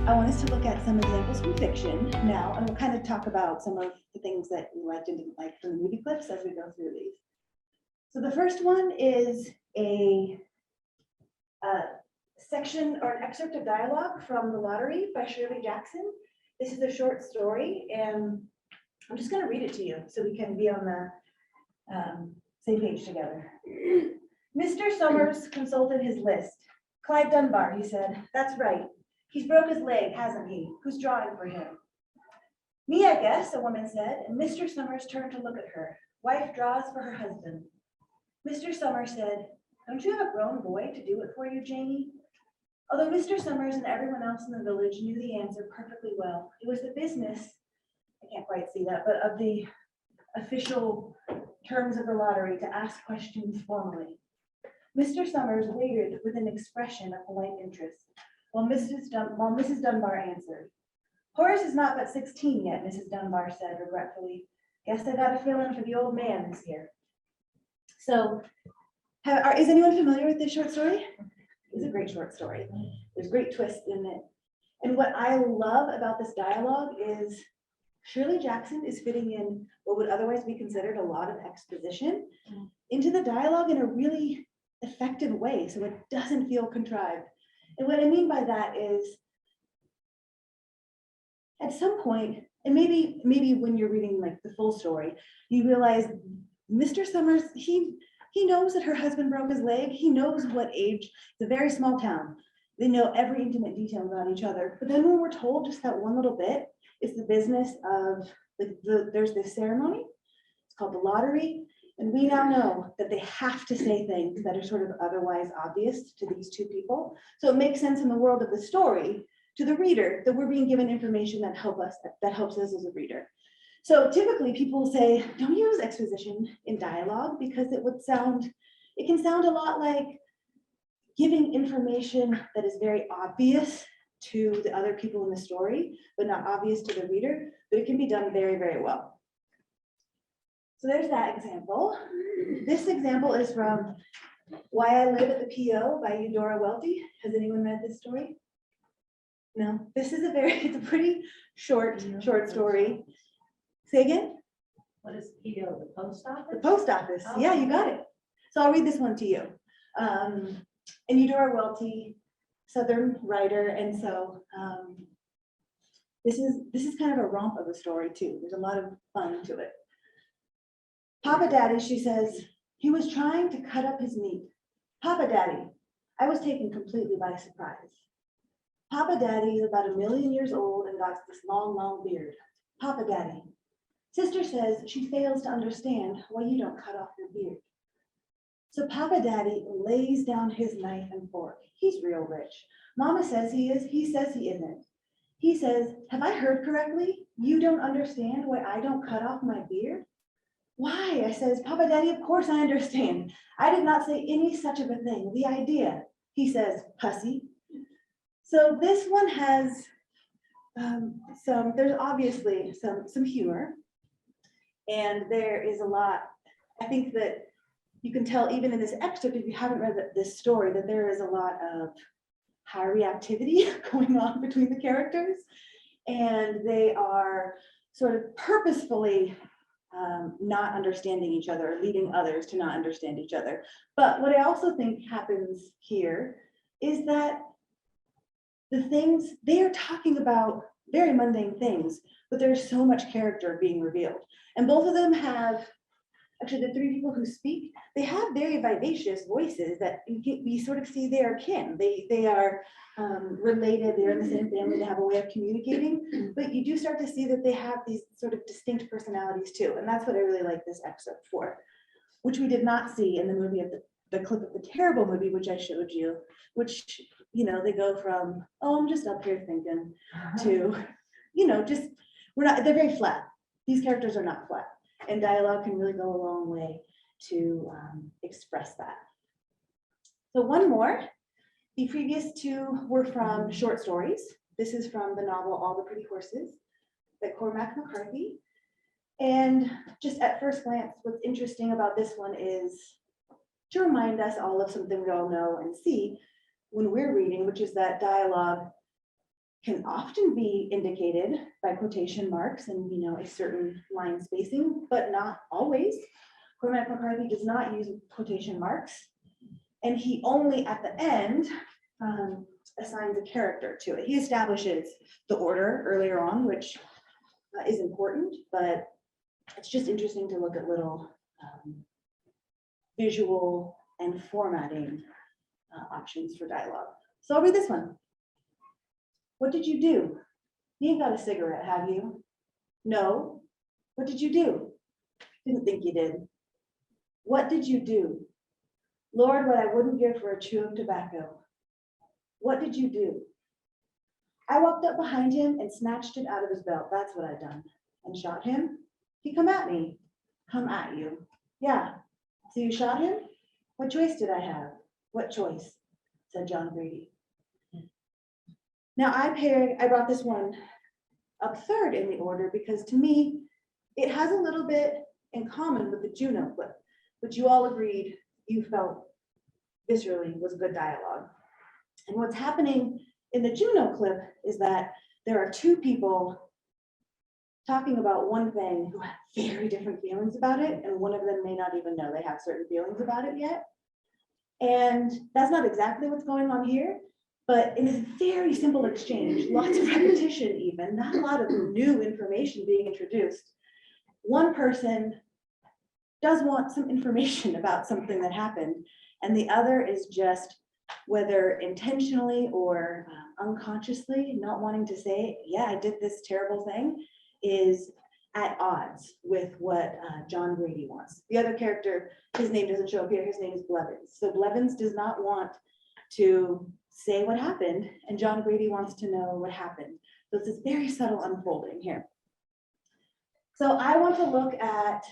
I want us to look at some examples from fiction now, and we'll kind of talk about some of the things that we liked and didn't like from the movie clips as we go through these. So the first one is a section or an excerpt of dialogue from The Lottery by Shirley Jackson. This is a short story, and I'm just going to read it to you so we can be on the same page together. Mr. Summers consulted his list. Clyde Dunbar, he said. That's right. He's broke his leg, hasn't he? Who's drawing for him? Me, I guess, a woman said, and Mr. Summers turned to look at her. Wife draws for her husband. Mr. Summers said, don't you have a grown boy to do it for you, Janie? Although Mr. Summers and everyone else in the village knew the answer perfectly well, it was the business, I can't quite see that, but of the official terms of the lottery to ask questions formally. Mr. Summers waited with an expression of polite interest, while Mrs. Dunbar answered. Horace is not but 16 yet, Mrs. Dunbar said regretfully. Guess I got a feeling for the old man this year. So, is anyone familiar with this short story? It's a great short story. There's great twists in it. And what I love about this dialogue is Shirley Jackson is fitting in what would otherwise be considered a lot of exposition into the dialogue in a really effective way, so it doesn't feel contrived. And what I mean by that is, at some point, and maybe when you're reading like the full story, you realize Mr. Summers, he knows that her husband broke his leg. He knows what age. It's a very small town. They know every intimate detail about each other. But then when we're told just that one little bit, it's the business of there's this ceremony. It's called the lottery. And we now know that they have to say things that are sort of otherwise obvious to these two people. So it makes sense in the world of the story to the reader that we're being given information that helps us as a reader. So typically people say, don't use exposition in dialogue because it can sound a lot like giving information that is very obvious to the other people in the story, but not obvious to the reader, but it can be done very, very well. So there's that example. This example is from Why I Live at the PO by Eudora Welty. Has anyone read this story? No, this is it's a pretty short story. Say again? What is PO, the post office? The post office, Oh. Yeah, you got it. So I'll read this one to you. And Eudora Welty, Southern writer, and so this is kind of a romp of a story too. There's a lot of fun to it. Papa Daddy, she says, he was trying to cut up his meat. Papa Daddy, I was taken completely by surprise. Papa Daddy is about 1 million years old and got this long, long beard. Papa Daddy, Sister says she fails to understand why you don't cut off your beard. So Papa Daddy lays down his knife and fork. He's real rich. Mama says he is. He says he isn't. He says, have I heard correctly? You don't understand why I don't cut off my beard? Why? I says, Papa Daddy, of course I understand. I did not say any such of a thing. The idea. He says, pussy. So this one has there's obviously some humor. And there is a lot, I think that you can tell even in this excerpt, if you haven't read this story, that there is a lot of high reactivity going on between the characters. And they are sort of purposefully not understanding each other, leading others to not understand each other. But what I also think happens here is that the things, they are talking about very mundane things, but there's so much character being revealed. And both of them have, actually the three people who speak, they have very vivacious voices that we sort of see they are kin. They are related, they're in the same family, they have a way of communicating, but you do start to see that they have these sort of distinct personalities too. And that's what I really like this excerpt for, which we did not see in the movie of the clip of the terrible movie, which I showed you, which, you know, they go from, oh, I'm just up here thinking to, you know, just, they're very flat. These characters are not flat. And dialogue can really go a long way to express that. So one more. The previous two were from short stories. This is from the novel All the Pretty Horses by Cormac McCarthy. And just at first glance, what's interesting about this one is to remind us all of something we all know and see when we're reading, which is that dialogue can often be indicated by quotation marks and, a certain line spacing, but not always. Cormac McCarthy does not use quotation marks, and he only at the end assigns a character to it. He establishes the order earlier on, which is important, but it's just interesting to look at little visual and formatting options for dialogue. So I'll read this one. What did you do? You ain't got a cigarette, have you? No. What did you do? Didn't think you did. What did you do? Lord, what I wouldn't give for a chew of tobacco. What did you do? I walked up behind him and snatched it out of his belt. That's what I done. And shot him. He come at me. Come at you. Yeah. So you shot him? What choice did I have? What choice? Said John Grady. Now I brought this one up third in the order because to me, it has a little bit in common with the Juno clip, which you all agreed you felt viscerally was good dialogue. And what's happening in the Juno clip is that there are two people talking about one thing who have very different feelings about it, and one of them may not even know they have certain feelings about it yet. And that's not exactly what's going on here, but in a very simple exchange, lots of repetition even, not a lot of new information being introduced. One person does want some information about something that happened, and the other is just, whether intentionally or unconsciously, not wanting to say, yeah, I did this terrible thing, is at odds with what John Grady wants. The other character, his name doesn't show up here, his name is Blevins. So Blevins does not want to say what happened, and John Grady wants to know what happened. So it's this very subtle unfolding here. So I want to look at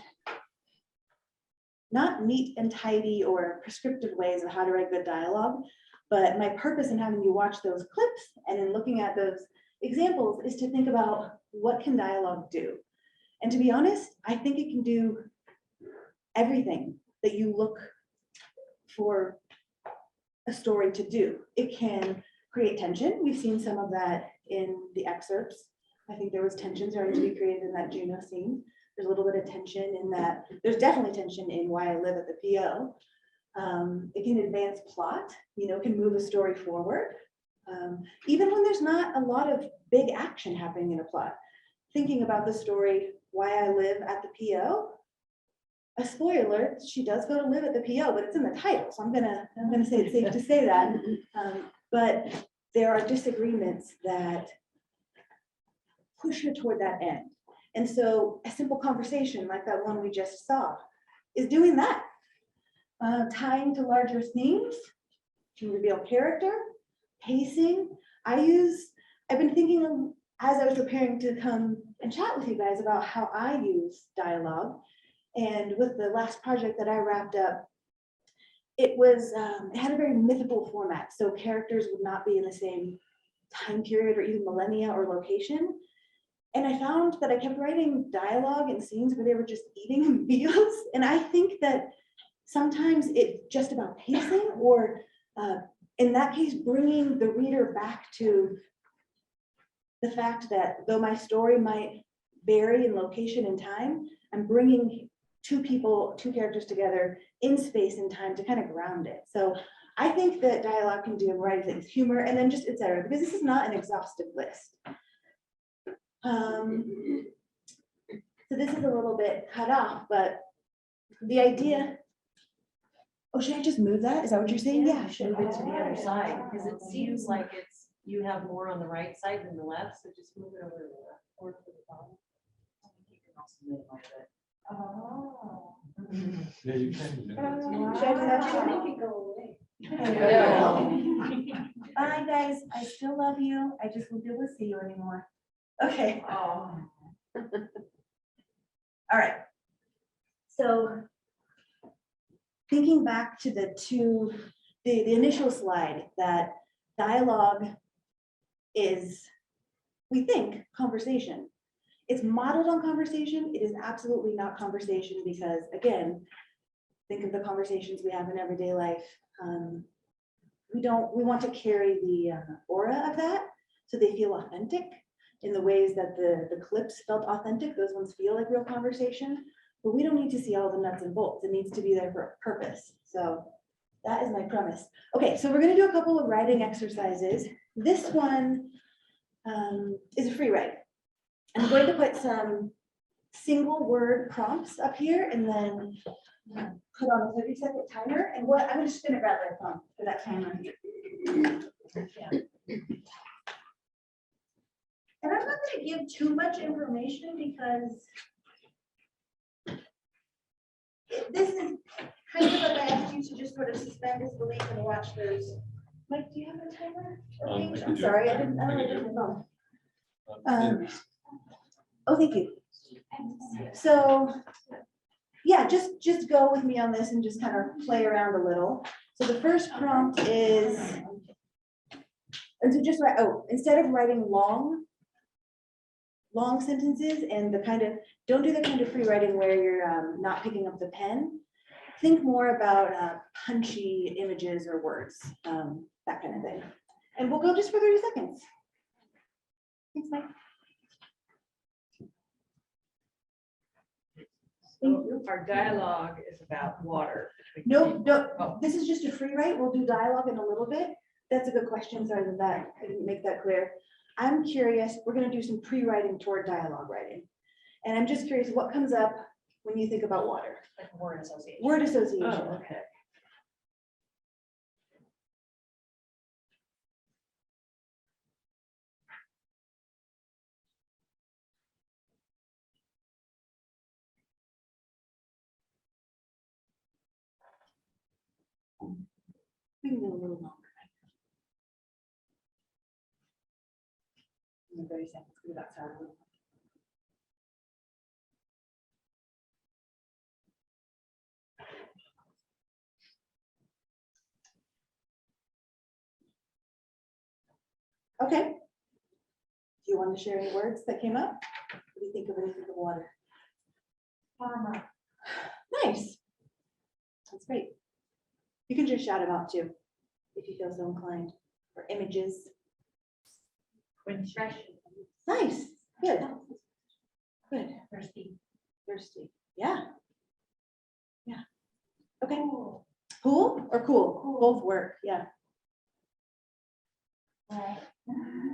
not neat and tidy or prescriptive ways of how to write good dialogue, but my purpose in having you watch those clips and in looking at those examples is to think about what can dialogue do. And to be honest, I think it can do everything that you look for a story to do. It can create tension. We've seen some of that in the excerpts. I think there was tension starting to be created in that Juno scene. There's a little bit of tension in that. There's definitely tension in Why I Live at the PO. It can advance plot, can move a story forward. Even when there's not a lot of big action happening in a plot. Thinking about the story, Why I Live at the PO, a spoiler alert, she does go to live at the PO, but it's in the title, so I'm gonna say it's safe to say that. But there are disagreements that push her toward that end. And so a simple conversation like that one we just saw is doing that. Tying to larger themes, to reveal character, pacing. I've been thinking of, as I was preparing to come and chat with you guys about how I use dialogue. And with the last project that I wrapped up, it had a very mythical format. So characters would not be in the same time period or even millennia or location. And I found that I kept writing dialogue and scenes where they were just eating meals. And I think that sometimes it's just about pacing, or in that case, bringing the reader back to the fact that though my story might vary in location and time, I'm bringing two characters together in space and time to kind of ground it. So I think that dialogue can do a variety of things, humor, and then just etc. Because this is not an exhaustive list. So this is a little bit cut off, but the idea. Oh, should I just move that? Is that what you're saying? Yeah. You should move it to the other side, because it seems like you have more on the right side than the left, so just move it over to the left or to the bottom. You can also minimize it. Oh. Yeah, you can. Should I do that? Make it go away. Bye, guys. I still love you. I just won't be able to see you anymore. Okay. Oh. All right. So thinking back to the initial slide, that dialogue is, we think, conversation. It's modeled on conversation. It is absolutely not conversation because, again, think of the conversations we have in everyday life. We want to carry the aura of that. so they feel authentic in the ways that the clips felt authentic. Those ones feel like real conversation, but we don't need to see all the nuts and bolts. It needs to be there for a purpose. So that is my premise. Okay, so we're gonna do a couple of writing exercises. This one is a free write. I'm going to put some single word prompts up here and then put on a 30-second timer. And what I'm gonna spin it rather for that timer. And I'm not gonna give too much information because this is kind of like I asked you to just sort of suspend disbelief and watch those. Mike, do you have a timer? Or I page? can I'm do sorry, it. I didn't I can know. do it. Oh, thank you. So, yeah, just go with me on this and just kind of play around a little. So the first prompt is, and so just write, oh, instead of writing long sentences and the kind of, don't do the kind of free writing where you're not picking up the pen. Think more about punchy images or words, that kind of thing. And we'll go just for 30 seconds. Thanks, Mike. So our dialogue is about water. No, no, Oh. this is just a free write. We'll do dialogue in a little bit. That's a good question. Sorry that I didn't make that clear. I'm curious, we're gonna do some pre-writing toward dialogue writing. And I'm just curious, what comes up when you think about water? Like word association. Word association. Oh, okay. We can go a little longer. 30 seconds, because that's our rule. Okay. Do you want to share any words that came up? What do you think of when you think of water? Farmer. Nice. That's great. You can just shout them out too, if you feel so inclined, or images. Nice, good. Good. Thirsty, yeah. Yeah. Okay. Pool or cool? Both work, yeah.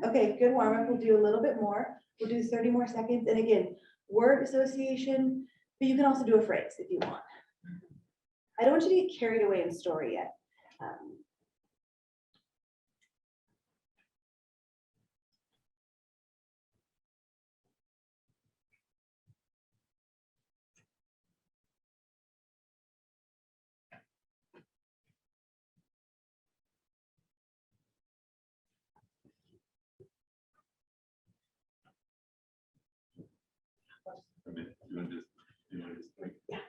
Okay, good warm up. We'll do a little bit more. We'll do 30 more seconds. And again, word association, but you can also do a phrase if you want. I don't want you to get carried away in story yet. I mean, you want to just like. Yeah.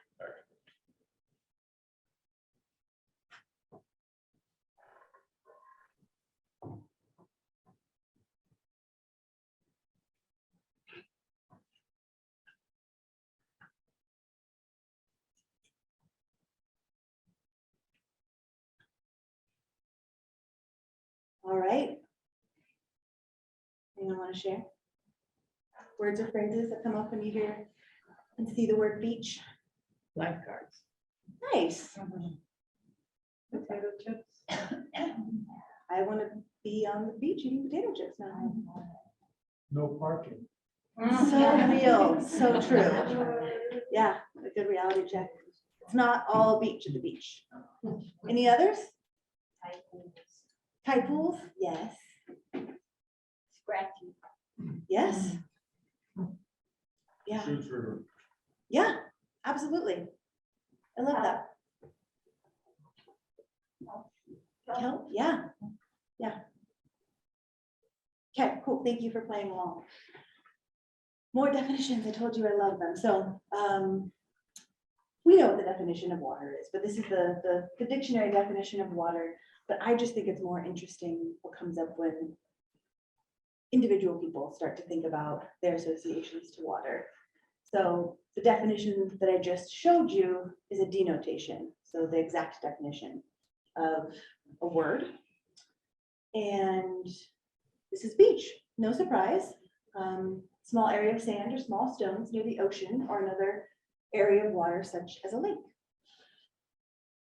All right. All right. Anyone want to share? Words or phrases that come up when you hear and see the word beach? Lifeguards. Nice. Potato chips. I want to be on the beach eating potato chips now. No parking. So real, so true. Yeah, a good reality check. It's not all beach at the beach. Any others? Tide pools? Yes. Scratchy. Yes. Yeah, yeah, absolutely. I love that. Kelp, yeah, yeah. Okay, cool. Thank you for playing along. More definitions. I told you I love them. So we know what the definition of water is, but this is the dictionary definition of water. But I just think it's more interesting what comes up when individual people start to think about their associations to water. So the definition that I just showed you is a denotation. So the exact definition of a word. And this is beach, no surprise. Small area of sand or small stones near the ocean or another area of water such as a lake.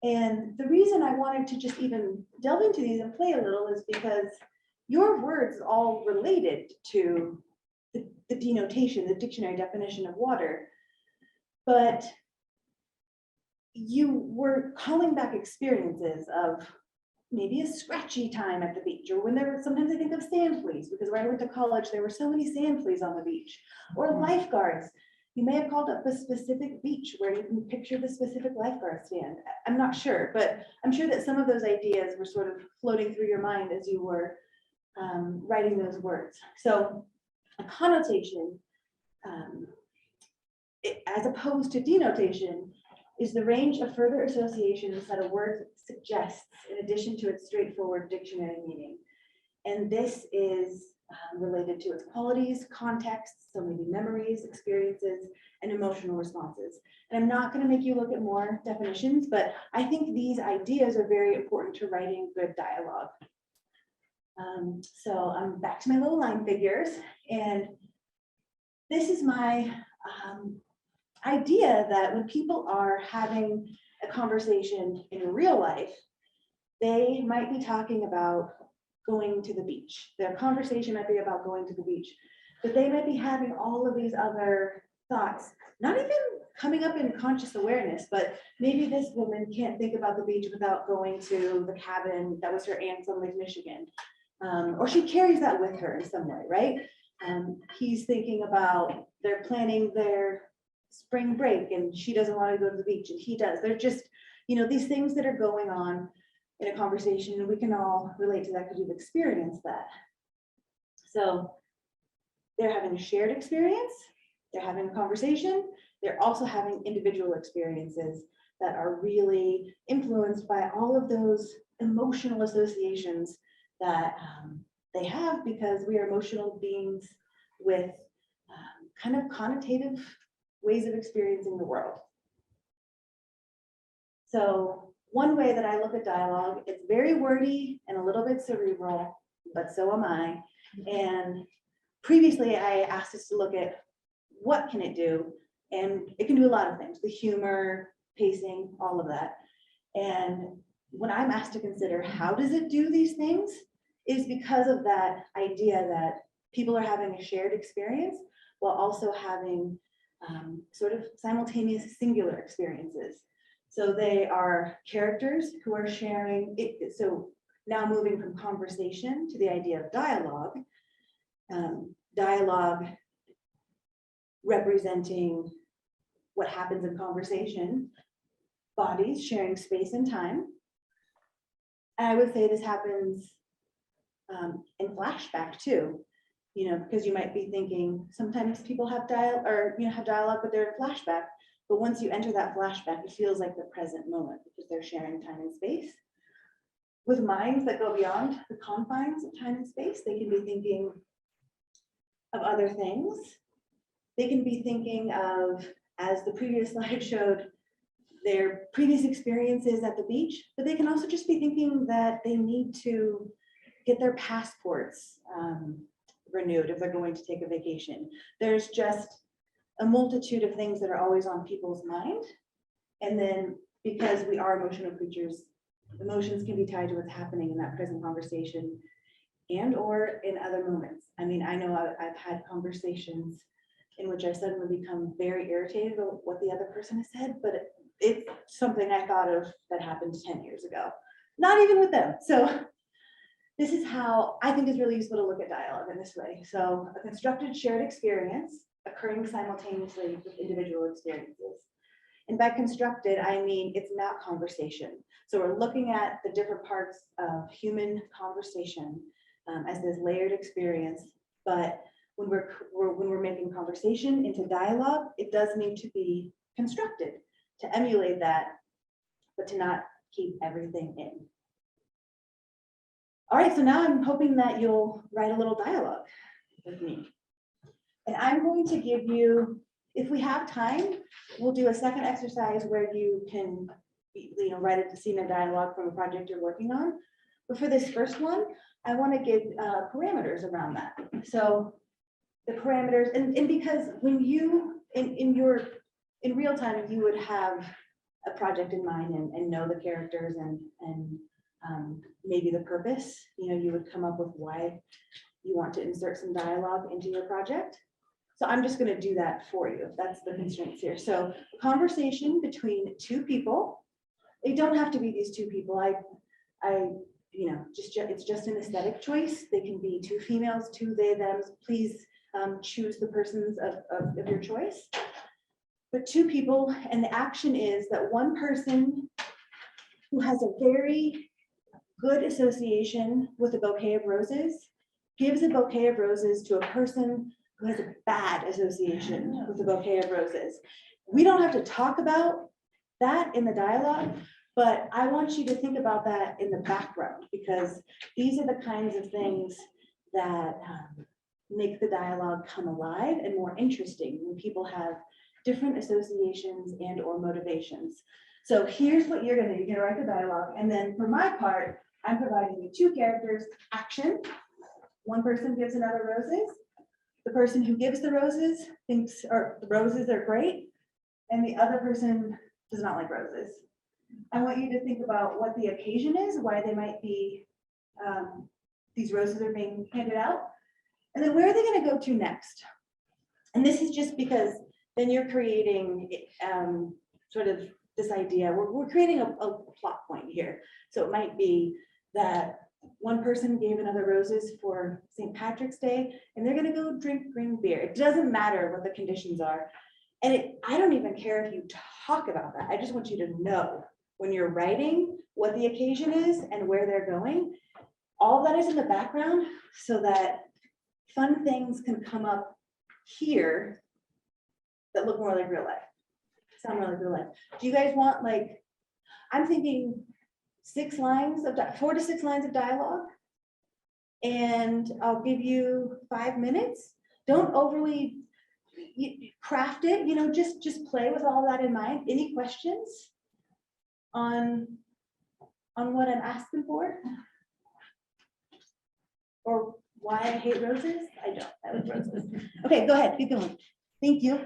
And the reason I wanted to just even delve into these and play a little is because your words all related to the denotation, the dictionary definition of water, but you were calling back experiences of maybe a scratchy time at the beach, or when there were, sometimes I think of sand fleas, because when I went to college, there were so many sand fleas on the beach, or lifeguards. You may have called up a specific beach where you can picture the specific lifeguard stand. I'm not sure, but I'm sure that some of those ideas were sort of floating through your mind as you were writing those words. So a connotation, as opposed to denotation, is the range of further associations that a word suggests in addition to its straightforward dictionary meaning. And this is related to its qualities, contexts, so maybe memories, experiences, and emotional responses. And I'm not going to make you look at more definitions, but I think these ideas are very important to writing good dialogue. So I'm back to my little line figures, and this is my idea that when people are having a conversation in real life, they might be talking about going to the beach. Their conversation might be about going to the beach, but they might be having all of these other thoughts, not even coming up in conscious awareness, but maybe this woman can't think about the beach without going to the cabin that was her aunt's on Lake Michigan. Or she carries that with her in some way, right? He's thinking about they're planning their spring break and she doesn't want to go to the beach and he does. They're just, you know, these things that are going on in a conversation, and we can all relate to that because we've experienced that. So they're having a shared experience, they're having a conversation, they're also having individual experiences that are really influenced by all of those emotional associations that they have, because we are emotional beings with kind of connotative ways of experiencing the world. So one way that I look at dialogue, it's very wordy and a little bit cerebral, but so am I. And previously I asked us to look at what can it do, and it can do a lot of things, the humor, pacing, all of that. And when I'm asked to consider how does it do these things, is because of that idea that people are having a shared experience while also having sort of simultaneous singular experiences. So they are characters who are sharing it. So now moving from conversation to the idea of dialogue, dialogue representing what happens in conversation, bodies sharing space and time. And I would say this happens in flashback too, you know, because you might be thinking sometimes people have dialogue, but they're in flashback. But once you enter that flashback, it feels like the present moment because they're sharing time and space. With minds that go beyond the confines of time and space, they can be thinking of other things. They can be thinking of, as the previous slide showed, their previous experiences at the beach, but they can also just be thinking that they need to get their passports renewed if they're going to take a vacation. There's just a multitude of things that are always on people's mind. And then because we are emotional creatures, emotions can be tied to what's happening in that present conversation and or in other moments. I mean, I know I've had conversations in which I suddenly become very irritated about what the other person has said, but it's something I thought of that happened 10 years ago, not even with them. So this is how I think is really useful to look at dialogue in this way. So a constructed shared experience occurring simultaneously with individual experiences. And by constructed, I mean it's not conversation. So we're looking at the different parts of human conversation as this layered experience. But when we're making conversation into dialogue, it does need to be constructed to emulate that, but to not keep everything in. All right, so now I'm hoping that you'll write a little dialogue with me. And I'm going to give you, if we have time, we'll do a second exercise where you can, write a scene of dialogue from a project you're working on. But for this first one, I want to give parameters around that. So the parameters, and because when you, in real time, if you would have a project in mind and know the characters and maybe the purpose, you would come up with why you want to insert some dialogue into your project. So I'm just going to do that for you. That's the constraints here. So conversation between two people. They don't have to be these two people. It's just an aesthetic choice. They can be two females, two they, thems. Please choose the persons of your choice. But two people, and the action is that one person who has a very good association with a bouquet of roses gives a bouquet of roses to a person who has a bad association with a bouquet of roses. We don't have to talk about that in the dialogue, but I want you to think about that in the background, because these are the kinds of things that make the dialogue come alive and more interesting when people have different associations and or motivations. So here's what you're gonna do. You're gonna write the dialogue, and then for my part, I'm providing you two characters, action. One person gives another roses. The person who gives the roses thinks, or the roses are great, and the other person does not like roses. I want you to think about what the occasion is, why they might be, these roses are being handed out, and then where are they going to go to next? And this is just because then you're creating sort of this idea. We're creating a plot point here. So it might be that one person gave another roses for St. Patrick's Day, and they're going to go drink green beer. It doesn't matter what the conditions are. And I don't even care if you talk about that. I just want you to know when you're writing what the occasion is and where they're going. All of that is in the background so that fun things can come up here that look more like real life, sound more like real life. Do you guys want, like, I'm thinking 4 to 6 lines of dialogue, and I'll give you 5 minutes. Don't overly craft it, just play with all that in mind. Any questions on what I'm asking for? Or why I hate roses? I don't, I like roses. Okay, go ahead, keep going. Thank you.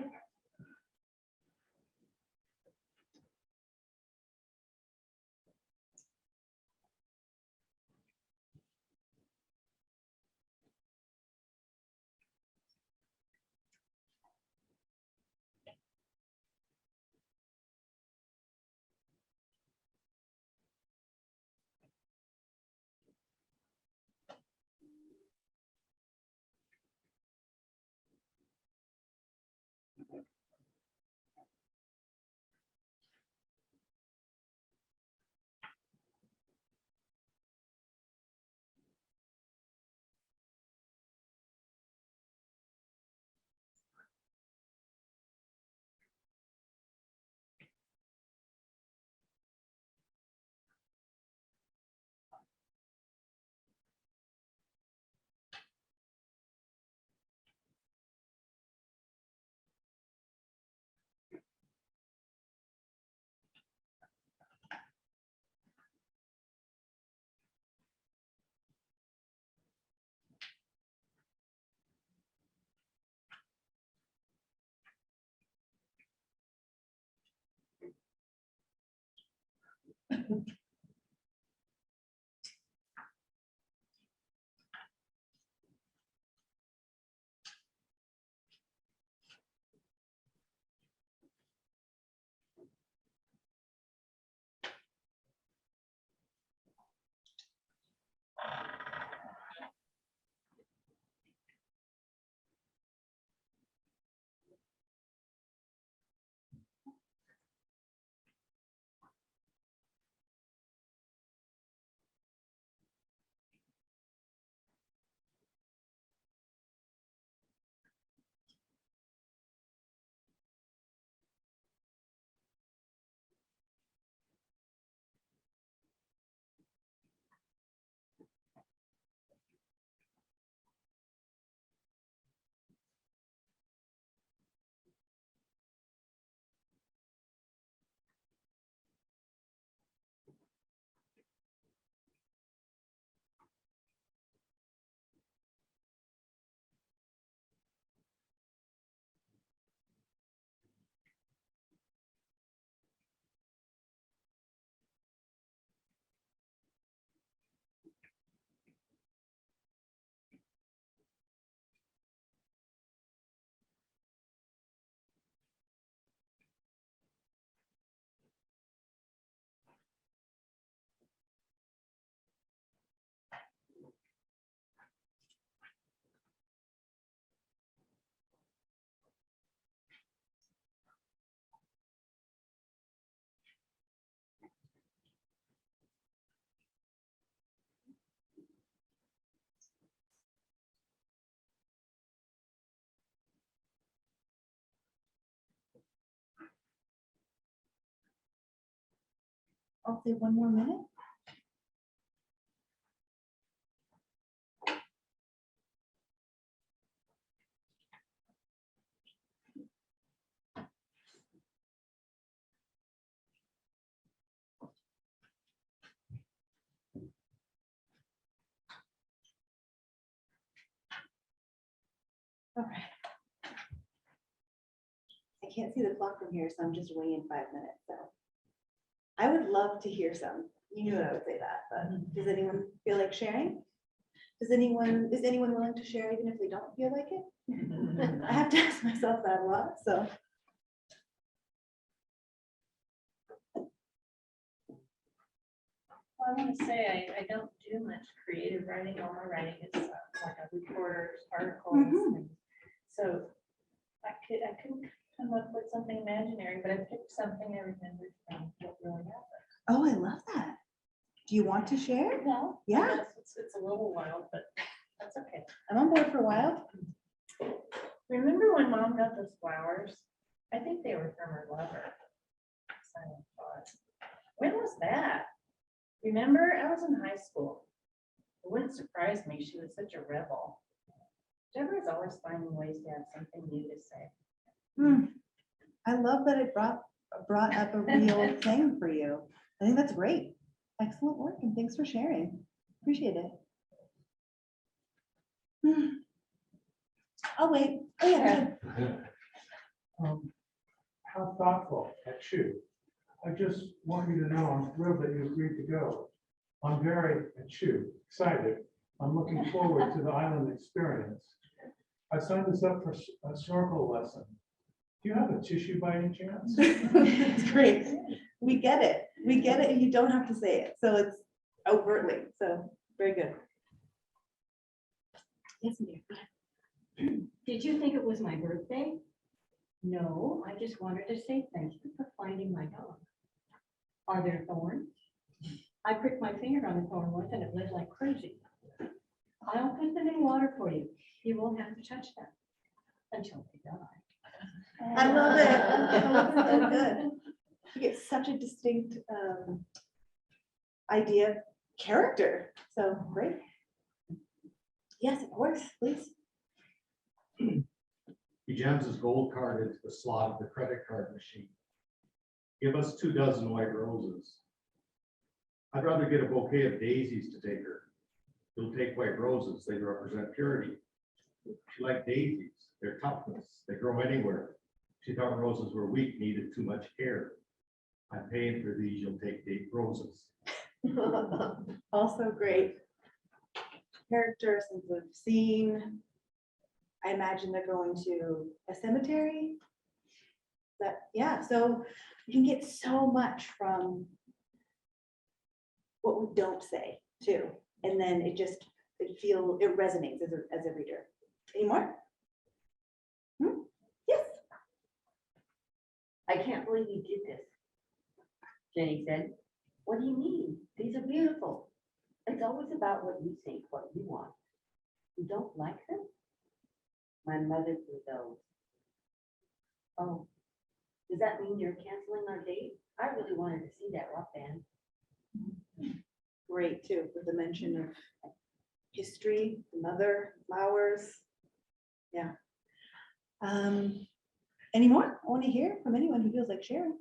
I'll say one more minute. All right. I can't see the clock from here, so I'm just waiting 5 minutes, so. I would love to hear some. You knew I would say that, but does anyone feel like sharing? Is anyone willing to share even if they don't feel like it? I have to ask myself that a lot, so. Well, I want to say I don't do much creative writing. All my writing is like a reporter's articles. Mhm. And so I couldn't come up with something imaginary, but I picked something I remembered from what really happened. Oh, I love that. Do you want to share? No. Yeah. It's a little wild, but that's okay. I'm on board for wild. Remember when Mom got those flowers? I think they were from her lover. Silent pause. When was that? Remember, I was in high school. It wouldn't surprise me. She was such a rebel. Deborah's always finding ways to have something new to say. I love that it brought up a real thing for you. I think that's great. Excellent work, and thanks for sharing. Appreciate it. I'll wait. Oh, yeah. go ahead. How thoughtful at you. I just want you to know I'm thrilled that you agreed to go. I'm very excited. I'm looking forward to the island experience. I signed this up for a snorkel lesson. Do you have a tissue by any chance? It's great. We get it. We get it, and you don't have to say it. So it's overtly. So very good. Yes, dear. Did you think it was my birthday? No, I just wanted to say thank you for finding my dog. Are there thorns? I pricked my finger on the thorn once and it bled like crazy. I'll put them in water for you. You won't have to touch them until they die. I love it. Oh, it's so good. You get such a distinct idea, character. So great. Yes, of course, please. He jams his gold card into the slot of the credit card machine. Give us 24 white roses. I'd rather get a bouquet of daisies to take her. He'll take white roses, they represent purity. She liked daisies, their toughness, they grow anywhere. She thought roses were weak, needed too much care. I'm paying for these, you'll take date roses. Also great. Character, sense of scene. I imagine they're going to a cemetery. That, yeah, so you can get so much from what we don't say too. And then it resonates as a reader. Any more? Yes. I can't believe you did this. Jenny said, what do you mean? These are beautiful. It's always about what you think, what you want. You don't like them? My mother drew those. Oh, does that mean you're canceling our date? I really wanted to see that rock band. Great too, with the mention of history, the mother, flowers. Yeah. Any more? I want to hear from anyone who feels like sharing.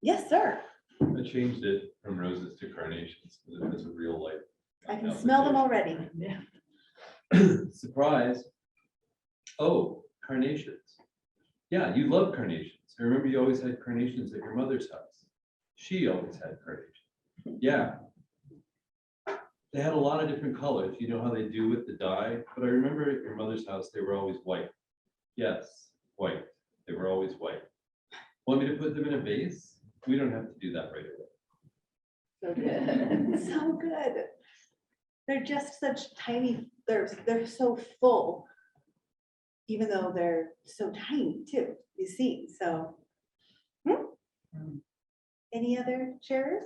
Yes, sir. I changed it from roses to carnations. It's a real life. I can smell them already. Surprise. Oh, carnations. Yeah, you love carnations. I remember you always had carnations at your mother's house. She always had carnations. Yeah. They had a lot of different colors. You know how they do with the dye, but I remember at your mother's house, they were always white. Yes, white. They were always white. Want me to put them in a vase? We don't have to do that right away. So good. So good. They're just such tiny, they're so full, even though they're so tiny too, you see. So any other sharers?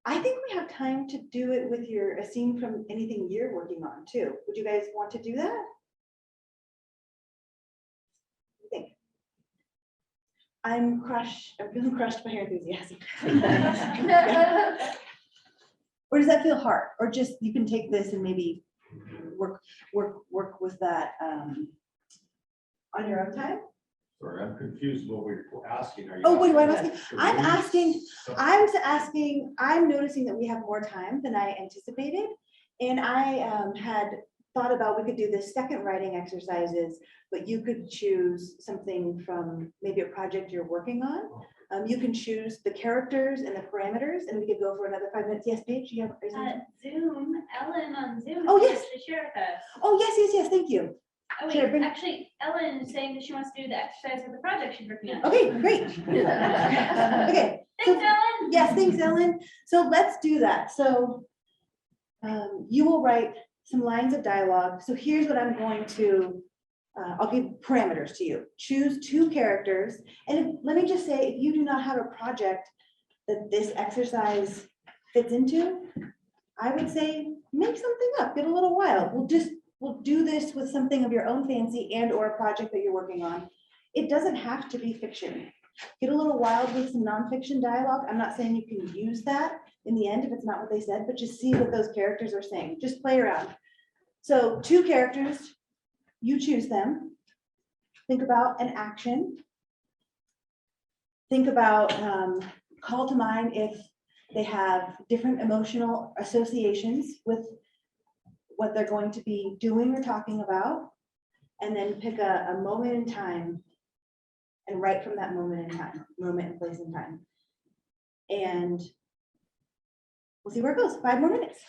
I think we have time to do it with a scene from anything you're working on too. Would you guys want to do that? I'm feeling crushed by your enthusiasm. Or does that feel hard? Or just, you can take this and maybe work with that on your own time? Sorry, I'm confused what we're asking. Are you Oh, wait, what asking I'm asking? to I'm release asking, I'm noticing that we have more time than I anticipated. And I had thought about, we could do this second writing exercises, but you could choose something from maybe a project you're working on. You can choose the characters and the parameters, and we could go for another 5 minutes. Yes, Paige, you have. Zoom, Ellen on Zoom. Oh, is here yes. To share with us. Oh, yes, thank you. Oh, Sure, wait, bring- actually, Ellen is saying that she wants to do the exercise for the project she's working on. Okay, great. Okay. Thanks, Ellen. Yes, thanks, Ellen. So let's do that. So you will write some lines of dialogue. So here's what I'm going to, I'll give parameters to you. Choose 2 characters. And let me just say, if you do not have a project that this exercise fits into, I would say, make something up, get a little wild. We'll do this with something of your own fancy and or a project that you're working on. It doesn't have to be fiction. Get a little wild with some nonfiction dialogue. I'm not saying you can use that in the end if it's not what they said, but just see what those characters are saying. Just play around. So 2 characters, you choose them. Think about an action. Think about, call to mind if they have different emotional associations with what they're going to be doing or talking about. And then pick a moment in time and write from that moment in time, moment and place in time. And we'll see where it goes. 5 more minutes.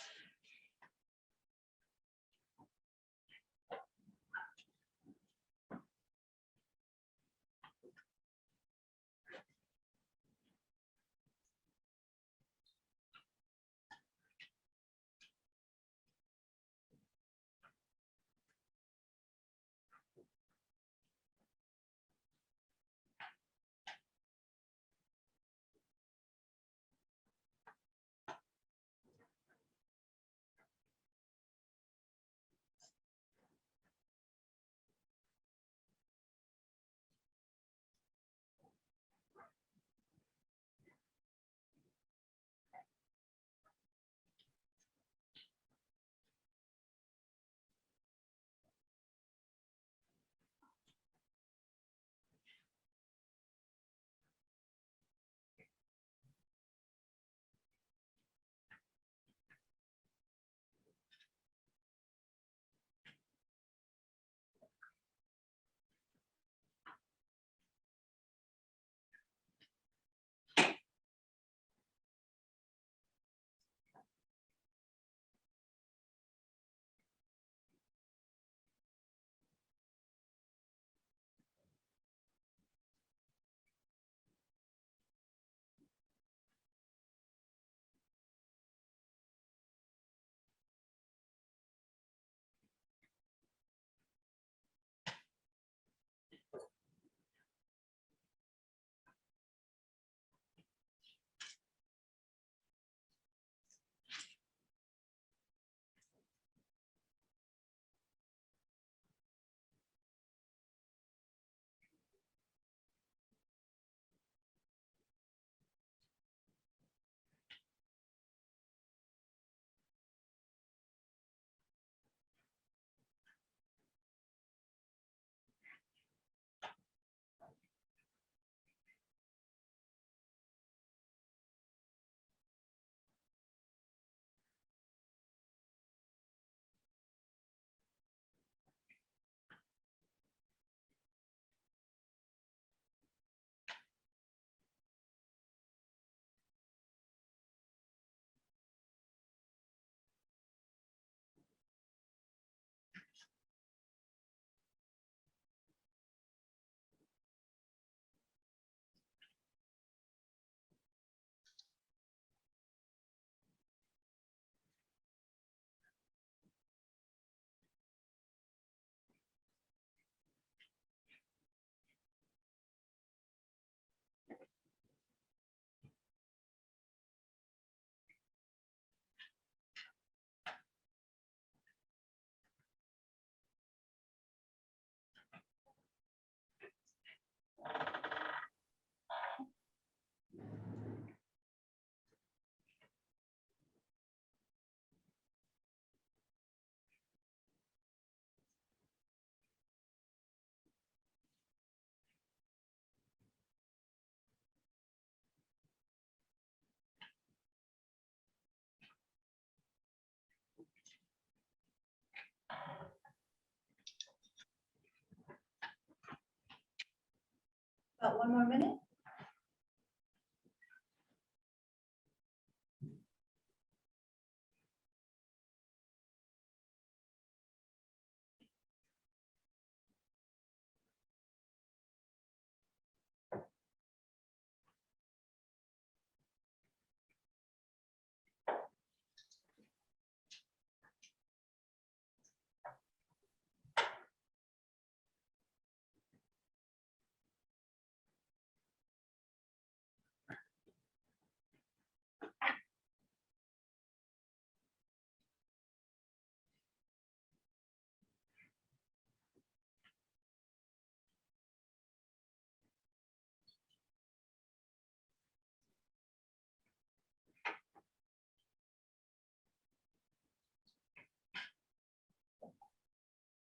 About 1 more minute.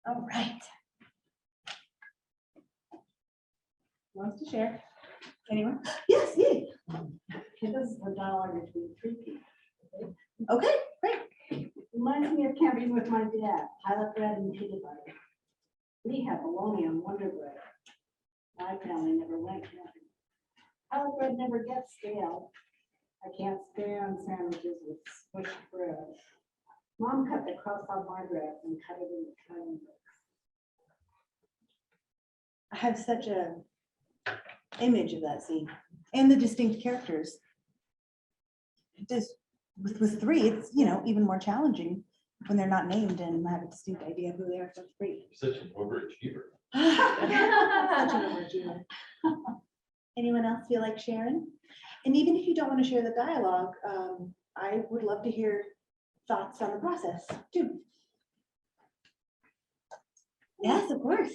All right. Who wants to share? Anyone? Yes, yay. This is the dialogue between three people. Okay, great. Reminds me of camping with my dad, pilot bread and peanut butter. We had bologna and Wonder Bread. My family never went camping. Pilot bread never gets stale. I can't stand sandwiches with smushed bread. Mom cut the crust off my bread and cut it into cutting books. I have such a image of that scene and the distinct characters. Just with 3, it's, you know, even more challenging when they're not named and I have a distinct idea of who they are. So it's great. Such an overachiever. Such an overachiever. Anyone else feel like sharing? And even if you don't want to share the dialogue, I would love to hear thoughts on the process too. Yes, of course.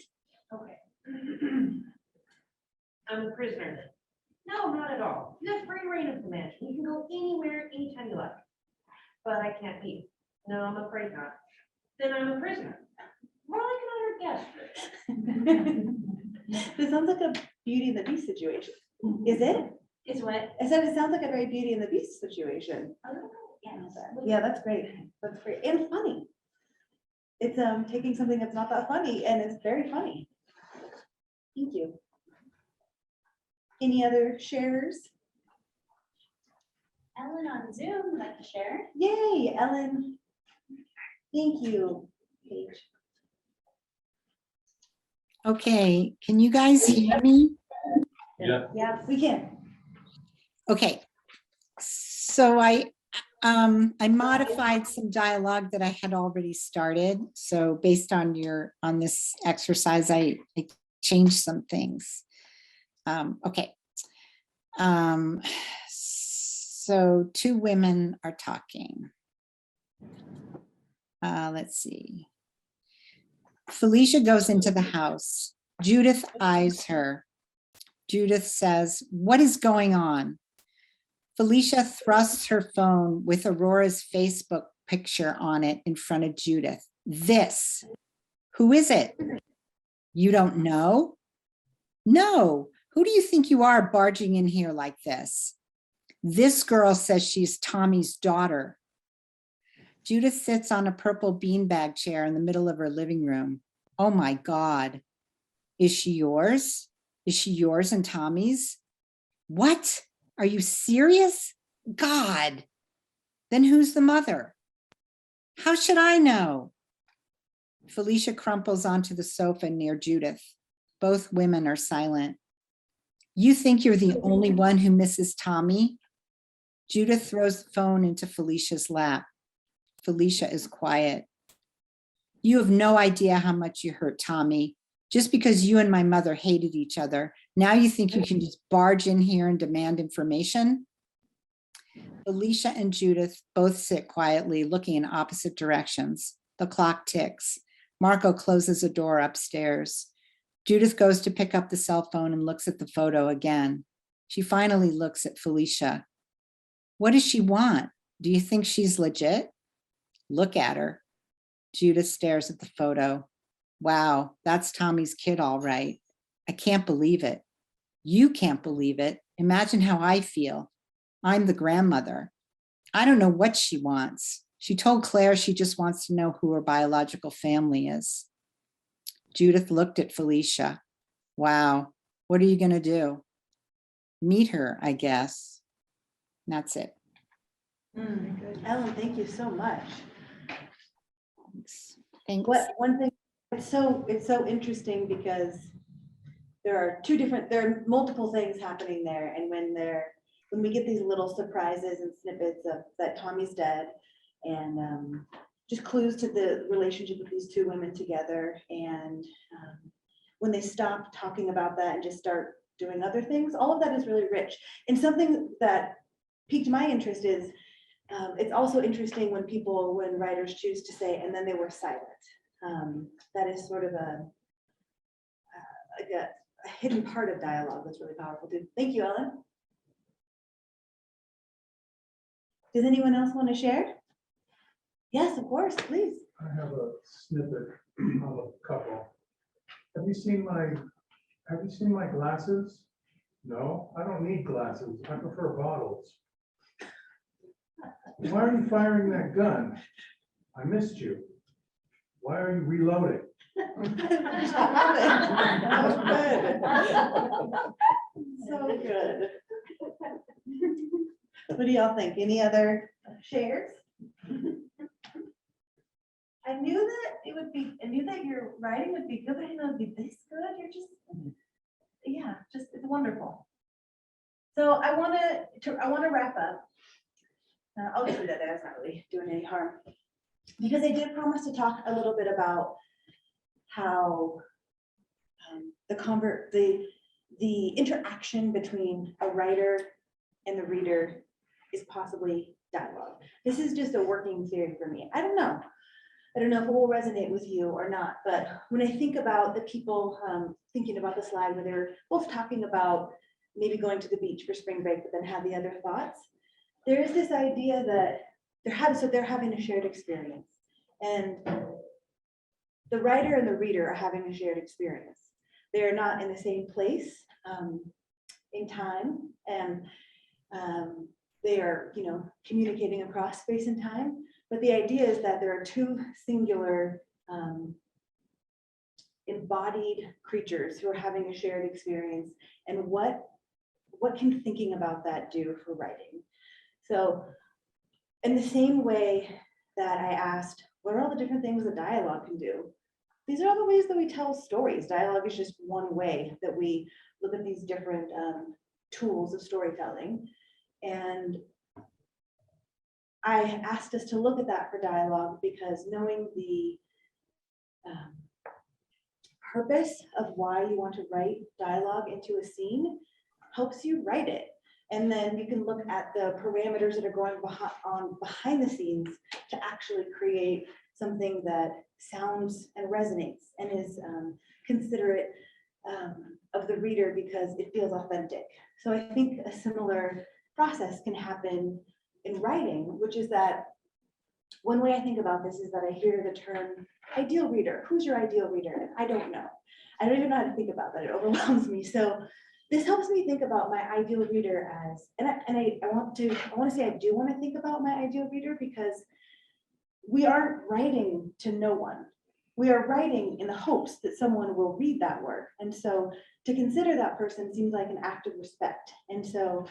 Okay. I'm a prisoner then. No, not at all. You have free reign of the mansion. You can go anywhere, anytime you like. But I can't leave. No, I'm afraid not. Then I'm a prisoner. More like an honored guest. This sounds like a Beauty and the Beast situation. Is it? Is what? I said it sounds like a very Beauty and the Beast situation. Yes. Yeah, that's great. That's great. And funny. It's taking something that's not that funny and it's very funny. Thank you. Any other sharers? Ellen on Zoom would like to share. Yay, Ellen. Thank you, Paige. Okay, can you guys hear me? Yeah. Yeah, we can. Okay, so I modified some dialogue that I had already started. So based on this exercise, I changed some things. Okay. So 2 women are talking. Let's see. Felicia goes into the house. Judith eyes her. Judith says, "What is going on?" Felicia thrusts her phone with Aurora's Facebook picture on it in front of Judith. "This. Who is it? You don't know? No. Who do you think you are barging in here like this? This girl says she's Tommy's daughter." Judith sits on a purple beanbag chair in the middle of her living room. Oh my God. Is she yours? Is she yours and Tommy's? What? Are you serious? God. Then who's the mother? How should I know? Felicia crumples onto the sofa near Judith. Both women are silent. You think you're the only one who misses Tommy? Judith throws the phone into Felicia's lap. Felicia is quiet. You have no idea how much you hurt Tommy. Just because you and my mother hated each other, now you think you can just barge in here and demand information? Felicia and Judith both sit quietly, looking in opposite directions. The clock ticks. Marco closes a door upstairs. Judith goes to pick up the cell phone and looks at the photo again. She finally looks at Felicia. What does she want? Do you think she's legit? Look at her. Judith stares at the photo. Wow, that's Tommy's kid, all right. I can't believe it. You can't believe it. Imagine how I feel. I'm the grandmother. I don't know what she wants. She told Claire she just wants to know who her biological family is. Judith looked at Felicia. Wow, What are you gonna do? Meet her, I guess. That's it. Ellen, thank you so much. Thanks. One thing, it's so interesting because there are multiple things happening there. And when we get these little surprises and snippets of that Tommy's dead and just clues to the relationship of these two women together. And when they stop talking about that and just start doing other things, all of that is really rich. And something that piqued my interest is it's also interesting when writers choose to say, and then they were silent. That is sort of a hidden part of dialogue that's really powerful too. Thank you, Ellen. Does anyone else want to share? Yes, of course, please. I have a snippet of a couple. Have you seen my glasses? No, I don't need glasses. I prefer bottles. Why are you firing that gun? I missed you. Why are you reloading? That was good. So good. What do y'all think? Any other shares? I knew that your writing would be good, but I didn't know it'd be this good. You're just, yeah, just, it's wonderful. So I want to wrap up. I'll just do that. That's not really doing any harm. Because I did promise to talk a little bit about how the interaction between a writer and the reader is possibly dialogue. This is just a working theory for me. I don't know if it will resonate with you or not, but when I think about the people thinking about the slide where they're both talking about maybe going to the beach for spring break, but then have the other thoughts, there is this idea that they're having a shared experience, and the writer and the reader are having a shared experience. They're not in the same place in time, and they are, communicating across space and time. But the idea is that there are two singular embodied creatures who are having a shared experience, and what can thinking about that do for writing? So in the same way that I asked, what are all the different things that dialogue can do? These are all the ways that we tell stories. Dialogue is just one way that we look at these different tools of storytelling. And I asked us to look at that for dialogue because knowing the purpose of why you want to write dialogue into a scene helps you write it. And then you can look at the parameters that are going behind the scenes to actually create something that sounds and resonates and is considerate of the reader because it feels authentic. So I think a similar process can happen in writing, which is that one way I think about this is that I hear the term ideal reader. Who's your ideal reader? And I don't know. I don't even know how to think about that. It overwhelms me. So this helps me think about my ideal reader as, I want to say I do want to think about my ideal reader because we aren't writing to no one. We are writing in the hopes that someone will read that work. And so to consider that person seems like an act of respect. And so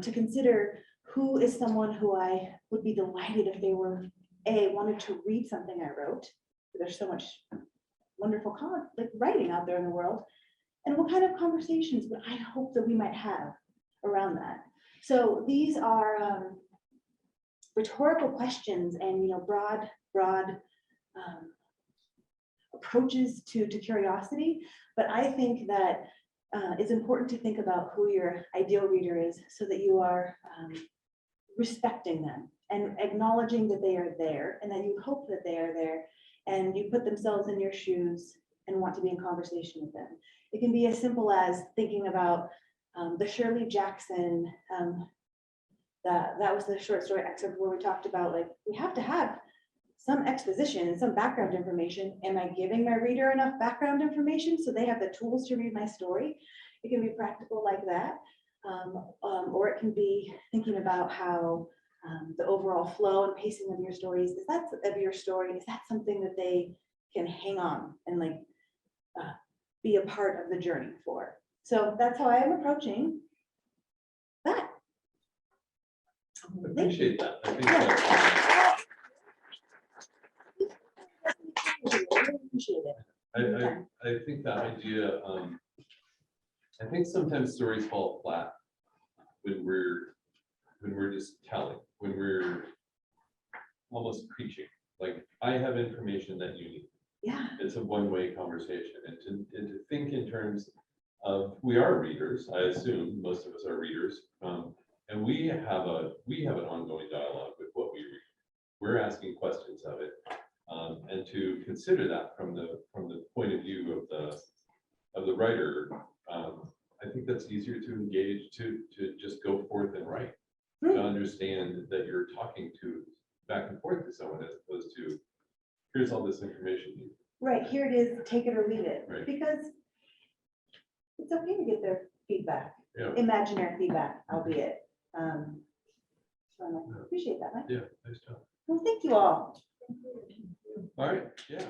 to consider who is someone who I would be delighted if they were wanted to read something I wrote. There's so much wonderful writing out there in the world. And what kind of conversations would I hope that we might have around that? So these are rhetorical questions and broad approaches to curiosity. But I think that it's important to think about who your ideal reader is so that you are respecting them and acknowledging that they are there and that you hope that they are there and you put themselves in your shoes and want to be in conversation with them. It can be as simple as thinking about the Shirley Jackson, that was the short story excerpt where we talked about we have to have some exposition and some background information. Am I giving my reader enough background information so they have the tools to read my story? It can be practical like that. Or it can be thinking about how the overall flow and pacing of your stories, is that something that they can hang on and be a part of the journey for? So that's how I am approaching that. I appreciate that. I think that, Appreciate it. I think that idea, I think sometimes stories fall flat when we're just telling, when we're almost preaching. Like, I have information that you need. Yeah, It's a one-way conversation, and to think in terms of, we are readers, I assume most of us are readers, and we have an ongoing dialogue with what we read. We're asking questions of it, and to consider that from the point of view of the writer, I think that's easier to engage, to just go forth and write, to understand that you're talking to back and forth to someone, as opposed to, here's all this information. right, here it is, take it or leave it, Right. because it's okay to get their feedback, Yeah, imaginary feedback, albeit. So I appreciate that, Mike. yeah, nice job. Well, thank you all. All right, yeah.